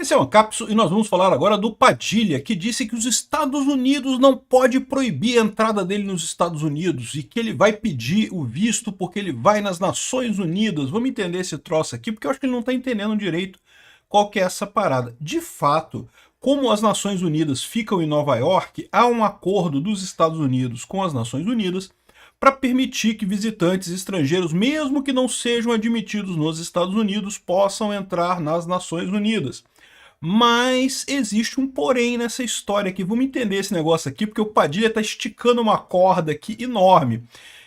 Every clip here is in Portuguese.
Esse é o Ancapso e nós vamos falar agora do Padilha, que disse que os Estados Unidos não pode proibir a entrada dele nos Estados Unidos e que ele vai pedir o visto porque ele vai nas Nações Unidas. Vamos entender esse troço aqui, porque eu acho que ele não está entendendo direito qual que é essa parada. De fato, como as Nações Unidas ficam em Nova York, há um acordo dos Estados Unidos com as Nações Unidas para permitir que visitantes estrangeiros, mesmo que não sejam admitidos nos Estados Unidos, possam entrar nas Nações Unidas. Mas existe um porém nessa história aqui. Vamos entender esse negócio aqui, porque o Padilha está esticando uma corda aqui enorme.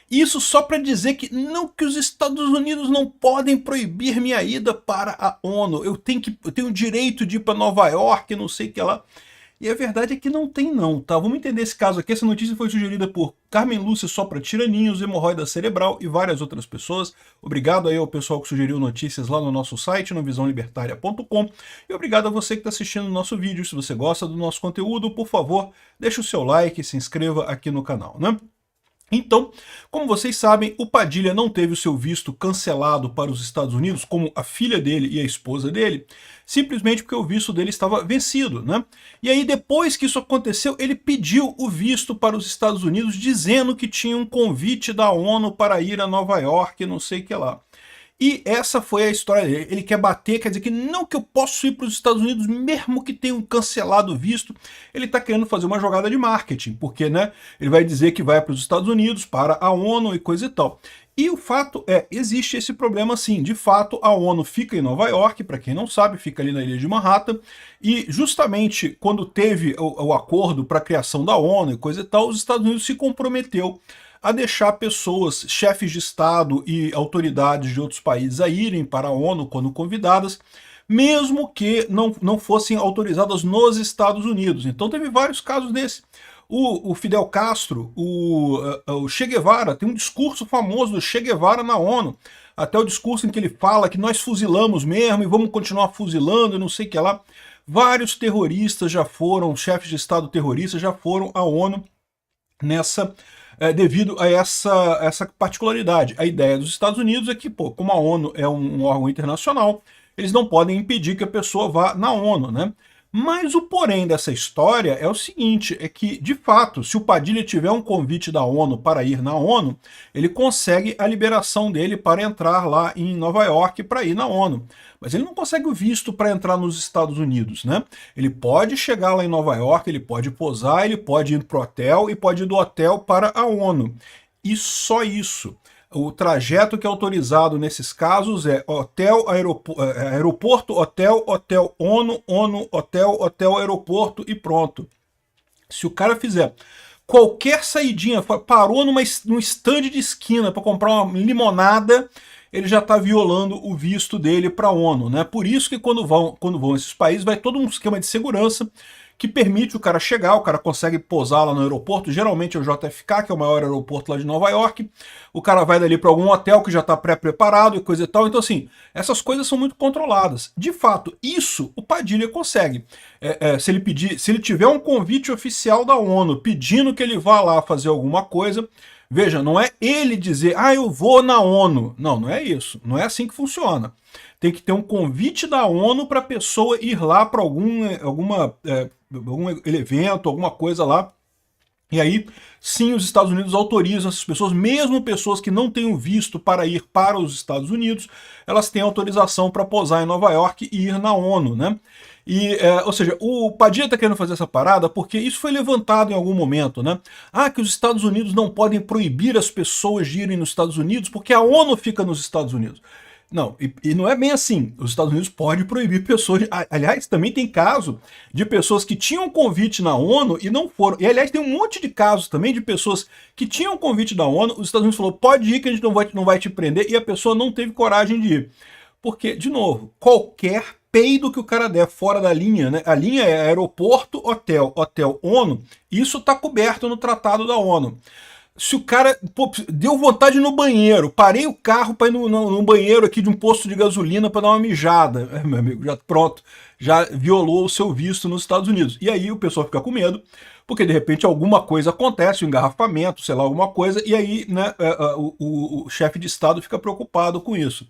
Isso só para dizer que não, que os Estados Unidos não podem proibir minha ida para a ONU. Eu tenho o direito de ir para Nova York, não sei o que lá. E a verdade é que não tem não, tá? Vamos entender esse caso aqui. Essa notícia foi sugerida por Carmen Lúcia Sopra Tiraninhos, hemorroida cerebral e várias outras pessoas. Obrigado aí ao pessoal que sugeriu notícias lá no nosso site, no visãolibertaria.com. E obrigado a você que está assistindo o nosso vídeo. Se você gosta do nosso conteúdo, por favor, deixe o seu like e se inscreva aqui no canal, né? Então, como vocês sabem, o Padilha não teve o seu visto cancelado para os Estados Unidos, como a filha dele e a esposa dele, simplesmente porque o visto dele estava vencido, né? E aí, depois que isso aconteceu, ele pediu o visto para os Estados Unidos, dizendo que tinha um convite da ONU para ir a Nova York, não sei o que lá. E essa foi a história dele. Ele quer bater, quer dizer que não, que eu posso ir para os Estados Unidos mesmo que tenham cancelado o visto. Ele está querendo fazer uma jogada de marketing, porque né, ele vai dizer que vai para os Estados Unidos, para a ONU e coisa e tal. E o fato é, existe esse problema sim. De fato, a ONU fica em Nova York, para quem não sabe, fica ali na ilha de Manhattan, e justamente quando teve o acordo para a criação da ONU e coisa e tal, os Estados Unidos se comprometeu a deixar pessoas, chefes de Estado e autoridades de outros países a irem para a ONU quando convidadas, mesmo que não fossem autorizadas nos Estados Unidos. Então teve vários casos desses. O Fidel Castro, o Che Guevara, tem um discurso famoso do Che Guevara na ONU, até o discurso em que ele fala que nós fuzilamos mesmo e vamos continuar fuzilando e não sei o que lá. Vários terroristas já foram, chefes de Estado terroristas já foram à ONU devido a essa particularidade. A ideia dos Estados Unidos é que, pô, como a ONU é um órgão internacional, eles não podem impedir que a pessoa vá na ONU, né? Mas o porém dessa história é o seguinte, é que, de fato, se o Padilha tiver um convite da ONU para ir na ONU, ele consegue a liberação dele para entrar lá em Nova York para ir na ONU. Mas ele não consegue o visto para entrar nos Estados Unidos, né? Ele pode chegar lá em Nova York, ele pode posar, ele pode ir para o hotel e pode ir do hotel para a ONU. E só isso. O trajeto que é autorizado nesses casos é hotel, aeroporto, hotel, hotel, ONU, ONU, hotel, hotel, aeroporto e pronto. Se o cara fizer qualquer saidinha, parou num stand de esquina para comprar uma limonada, ele já está violando o visto dele para a ONU, né? Por isso que quando vão esses países, vai todo um esquema de segurança que permite o cara chegar, o cara consegue pousar lá no aeroporto, geralmente é o JFK, que é o maior aeroporto lá de Nova York, o cara vai dali para algum hotel que já está pré-preparado e coisa e tal, então assim, essas coisas são muito controladas. De fato, isso o Padilha consegue. Se ele tiver um convite oficial da ONU pedindo que ele vá lá fazer alguma coisa, veja, não é ele dizer, eu vou na ONU. Não, não é isso. Não é assim que funciona. Tem que ter um convite da ONU para a pessoa ir lá para algum evento, alguma coisa lá. E aí, sim, os Estados Unidos autorizam essas pessoas, mesmo pessoas que não tenham visto para ir para os Estados Unidos, elas têm autorização para posar em Nova York e ir na ONU, né? Ou seja, o Padilha está querendo fazer essa parada porque isso foi levantado em algum momento, né? Que os Estados Unidos não podem proibir as pessoas de irem nos Estados Unidos porque a ONU fica nos Estados Unidos. Não, e não é bem assim. Os Estados Unidos podem proibir pessoas... Aliás, também tem caso de pessoas que tinham convite na ONU e não foram. E, aliás, tem um monte de casos também de pessoas que tinham convite da ONU, os Estados Unidos falou, pode ir que a gente não vai te prender, e a pessoa não teve coragem de ir. Porque, de novo, qualquer peido que o cara der fora da linha, né? A linha é aeroporto, hotel, hotel, ONU, isso está coberto no Tratado da ONU. Se o cara deu vontade no banheiro, parei o carro para ir no banheiro aqui de um posto de gasolina para dar uma mijada, meu amigo, já pronto, já violou o seu visto nos Estados Unidos. E aí o pessoal fica com medo, porque de repente alguma coisa acontece, um engarrafamento, sei lá, alguma coisa, e aí né, o chefe de Estado fica preocupado com isso.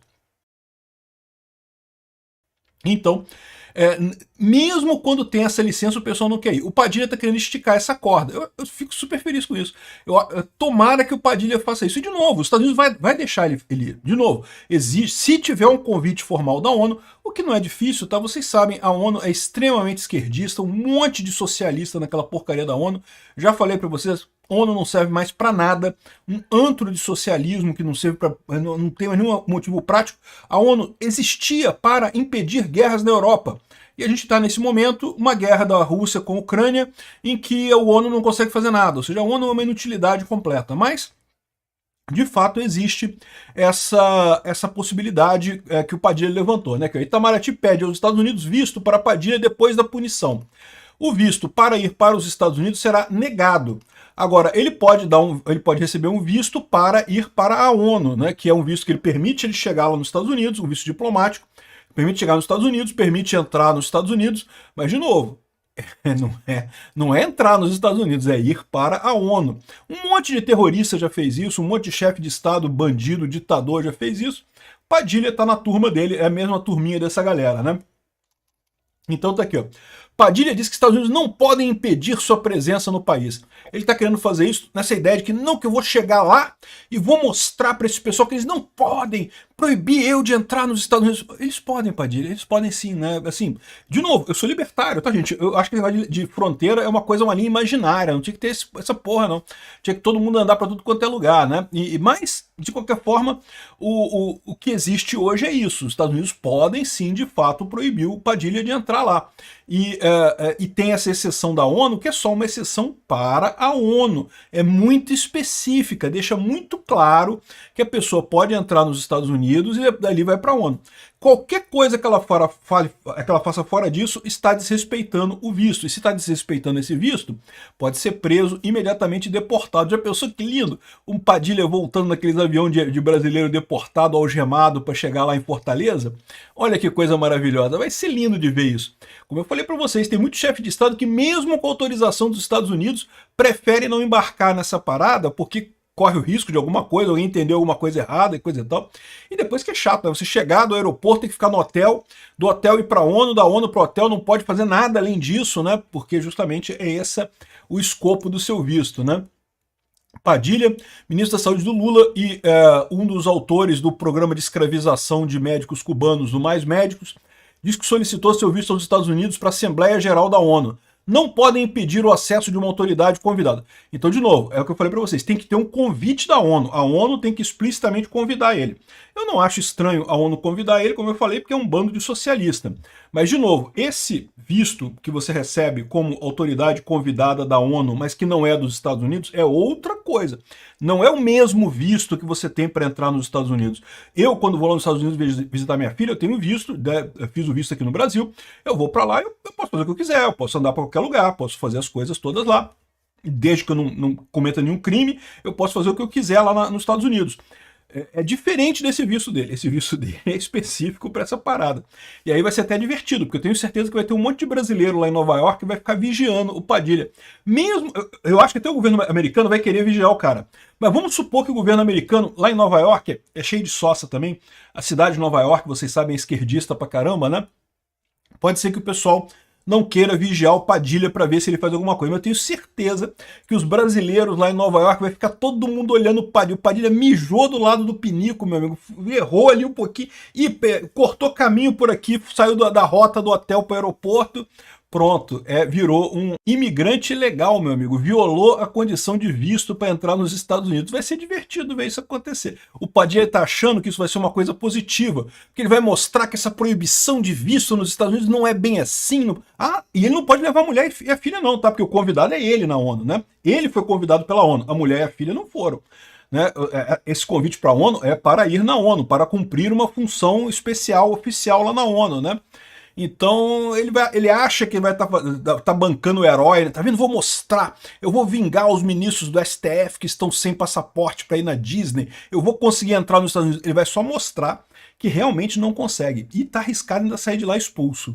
Então, Mesmo quando tem essa licença, o pessoal não quer ir. O Padilha está querendo esticar essa corda. Eu fico super feliz com isso. Tomara que o Padilha faça isso. E, de novo, os Estados Unidos vai deixar ele ir. De novo, existe, se tiver um convite formal da ONU, o que não é difícil, tá? Vocês sabem, a ONU é extremamente esquerdista, um monte de socialista naquela porcaria da ONU. Já falei para vocês, a ONU não serve mais para nada, um antro de socialismo que não serve para, não tem nenhum motivo prático. A ONU existia para impedir guerras na Europa. E a gente está nesse momento, uma guerra da Rússia com a Ucrânia, em que a ONU não consegue fazer nada, ou seja, a ONU é uma inutilidade completa. Mas, de fato, existe essa possibilidade que o Padilha levantou, né? Que o Itamaraty pede aos Estados Unidos visto para Padilha depois da punição. O visto para ir para os Estados Unidos será negado. Agora, ele pode receber um visto para ir para a ONU, né? Que é um visto que ele permite ele chegar lá nos Estados Unidos, um visto diplomático, permite chegar nos Estados Unidos, permite entrar nos Estados Unidos, mas, de novo, não é entrar nos Estados Unidos, é ir para a ONU. Um monte de terrorista já fez isso, um monte de chefe de Estado, bandido, ditador já fez isso. Padilha está na turma dele, é a mesma turminha dessa galera, né? Então tá aqui, ó. Padilha diz que os Estados Unidos não podem impedir sua presença no país. Ele está querendo fazer isso nessa ideia de que não, que eu vou chegar lá e vou mostrar para esse pessoal que eles não podem proibir eu de entrar nos Estados Unidos. Eles podem, Padilha, eles podem sim, né? Assim, de novo, eu sou libertário, tá, gente? Eu acho que esse negócio de fronteira é uma linha imaginária, não tinha que ter essa porra, não. Tinha que todo mundo andar para tudo quanto é lugar, né? Mas, de qualquer forma, o que existe hoje é isso. Os Estados Unidos podem sim, de fato, proibir o Padilha de entrar lá. E tem essa exceção da ONU, que é só uma exceção para a ONU. É muito específica, deixa muito claro que a pessoa pode entrar nos Estados Unidos e dali vai para a ONU. Qualquer coisa que ela faça fora disso está desrespeitando o visto. E se está desrespeitando esse visto, pode ser preso, imediatamente deportado. Já pensou que lindo? Um Padilha voltando naqueles aviões de brasileiro deportado, algemado, para chegar lá em Fortaleza? Olha que coisa maravilhosa. Vai ser lindo de ver isso. Como eu falei para vocês, tem muito chefe de Estado que, mesmo com autorização dos Estados Unidos, prefere não embarcar nessa parada porque corre o risco de alguma coisa, alguém entendeu alguma coisa errada e coisa e tal. E depois que é chato, né? Você chegar do aeroporto, tem que ficar no hotel, do hotel ir para a ONU, da ONU para o hotel, não pode fazer nada além disso, né? Porque justamente é esse o escopo do seu visto, né? Padilha, ministro da Saúde do Lula e um dos autores do programa de escravização de médicos cubanos, do Mais Médicos, diz que solicitou seu visto aos Estados Unidos para a Assembleia Geral da ONU. Não podem impedir o acesso de uma autoridade convidada. Então, de novo, é o que eu falei para vocês, tem que ter um convite da ONU. A ONU tem que explicitamente convidar ele. Eu não acho estranho a ONU convidar ele, como eu falei, porque é um bando de socialista. Mas, de novo, esse visto que você recebe como autoridade convidada da ONU, mas que não é dos Estados Unidos, é outra coisa. Não é o mesmo visto que você tem para entrar nos Estados Unidos. Eu, quando vou lá nos Estados Unidos visitar minha filha, eu tenho visto, eu fiz o visto aqui no Brasil, eu vou para lá, eu posso fazer o que eu quiser, eu posso andar para qualquer lugar, posso fazer as coisas todas lá. Desde que eu não cometa nenhum crime, eu posso fazer o que eu quiser lá nos Estados Unidos. É diferente desse visto dele. Esse visto dele é específico para essa parada. E aí vai ser até divertido, porque eu tenho certeza que vai ter um monte de brasileiro lá em Nova York que vai ficar vigiando o Padilha. Mesmo, eu acho que até o governo americano vai querer vigiar o cara. Mas vamos supor que o governo americano, lá em Nova York, é cheio de sócia também. A cidade de Nova York, vocês sabem, é esquerdista pra caramba, né? Pode ser que o pessoal não queira vigiar o Padilha para ver se ele faz alguma coisa. Mas eu tenho certeza que os brasileiros lá em Nova York vai ficar todo mundo olhando o Padilha. O Padilha mijou do lado do pinico, meu amigo, errou ali um pouquinho e cortou caminho por aqui, saiu da rota do hotel para o aeroporto. Pronto, virou um imigrante ilegal, meu amigo. Violou a condição de visto para entrar nos Estados Unidos. Vai ser divertido ver isso acontecer. O Padilha está achando que isso vai ser uma coisa positiva, porque ele vai mostrar que essa proibição de visto nos Estados Unidos não é bem assim. E ele não pode levar a mulher e a filha não, tá? Porque o convidado é ele na ONU, né? Ele foi convidado pela ONU, a mulher e a filha não foram. Né? Esse convite para a ONU é para ir na ONU, para cumprir uma função especial, oficial lá na ONU, né? Então ele acha que vai tá bancando o herói, né? Tá vendo? Vou mostrar, eu vou vingar os ministros do STF que estão sem passaporte para ir na Disney, eu vou conseguir entrar nos Estados Unidos. Ele vai só mostrar que realmente não consegue e tá arriscado ainda sair de lá expulso.